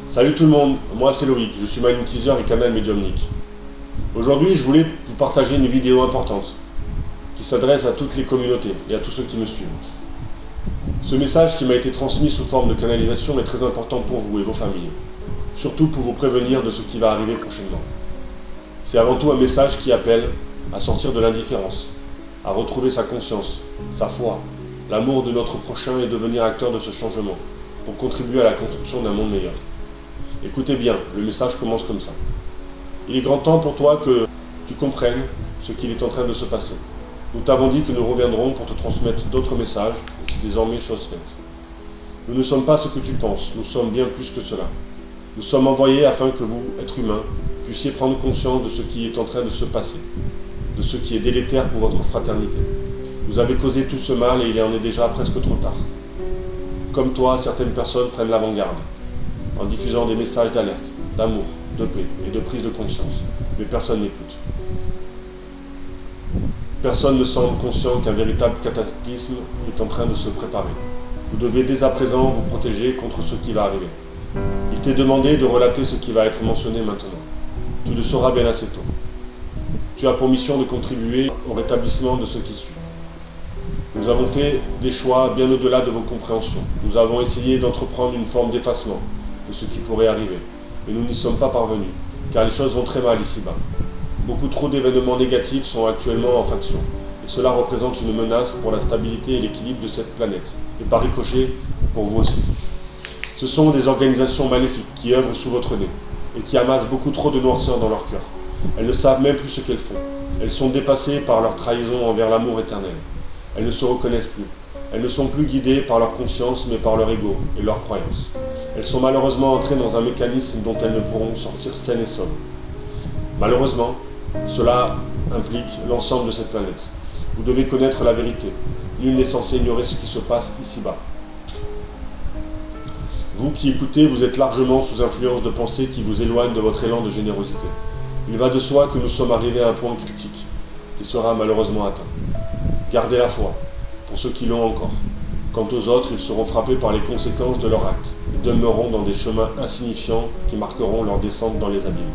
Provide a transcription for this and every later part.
Salut tout le monde, moi c'est Loïc, je suis magnétiseur et canal médiumnique. Aujourd'hui je voulais vous partager une vidéo importante qui s'adresse à toutes les communautés et à tous ceux qui me suivent. Ce message qui m'a été transmis sous forme de canalisation est très important pour vous et vos familles, surtout pour vous prévenir de ce qui va arriver prochainement. C'est avant tout un message qui appelle à sortir de l'indifférence, à retrouver sa conscience, sa foi, l'amour de notre prochain et devenir acteur de ce changement, pour contribuer à la construction d'un monde meilleur. Écoutez bien, le message commence comme ça. Il est grand temps pour toi que tu comprennes ce qu'il est en train de se passer. Nous t'avons dit que nous reviendrons pour te transmettre d'autres messages, et c'est désormais chose faite. Nous ne sommes pas ce que tu penses, nous sommes bien plus que cela. Nous sommes envoyés afin que vous, êtres humains, puissiez prendre conscience de ce qui est en train de se passer, de ce qui est délétère pour votre fraternité. Vous avez causé tout ce mal et il en est déjà presque trop tard. Comme toi, certaines personnes prennent l'avant-garde, en diffusant des messages d'alerte, d'amour, de paix et de prise de conscience. Mais personne n'écoute. Personne ne semble conscient qu'un véritable cataclysme est en train de se préparer. Vous devez dès à présent vous protéger contre ce qui va arriver. Il t'est demandé de relater ce qui va être mentionné maintenant. Tu le sauras bien assez tôt. Tu as pour mission de contribuer au rétablissement de ce qui suit. Nous avons fait des choix bien au-delà de vos compréhensions. Nous avons essayé d'entreprendre une forme d'effacement de ce qui pourrait arriver, mais nous n'y sommes pas parvenus, car les choses vont très mal ici-bas. Beaucoup trop d'événements négatifs sont actuellement en faction, et cela représente une menace pour la stabilité et l'équilibre de cette planète, et par ricochet, pour vous aussi. Ce sont des organisations maléfiques qui œuvrent sous votre nez, et qui amassent beaucoup trop de noirceur dans leur cœur. Elles ne savent même plus ce qu'elles font. Elles sont dépassées par leur trahison envers l'amour éternel. Elles ne se reconnaissent plus. Elles ne sont plus guidées par leur conscience, mais par leur ego et leurs croyances. Elles sont malheureusement entrées dans un mécanisme dont elles ne pourront sortir saines et sauves. Malheureusement, cela implique l'ensemble de cette planète. Vous devez connaître la vérité. Nul n'est censé ignorer ce qui se passe ici-bas. Vous qui écoutez, vous êtes largement sous influence de pensées qui vous éloignent de votre élan de générosité. Il va de soi que nous sommes arrivés à un point critique, qui sera malheureusement atteint. Gardez la foi, pour ceux qui l'ont encore. Quant aux autres, ils seront frappés par les conséquences de leurs actes, et demeureront dans des chemins insignifiants qui marqueront leur descente dans les abîmes.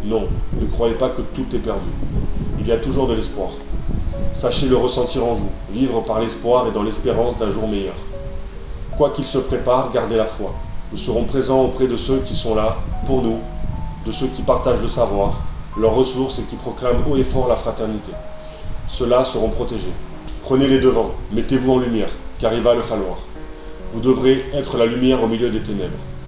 Non, ne croyez pas que tout est perdu. Il y a toujours de l'espoir. Sachez le ressentir en vous, vivre par l'espoir et dans l'espérance d'un jour meilleur. Quoi qu'il se prépare, gardez la foi. Nous serons présents auprès de ceux qui sont là, pour nous, de ceux qui partagent le savoir, leurs ressources et qui proclament haut et fort la fraternité. Ceux-là seront protégés. Prenez les devants, mettez-vous en lumière, car il va le falloir. Vous devrez être la lumière au milieu des ténèbres.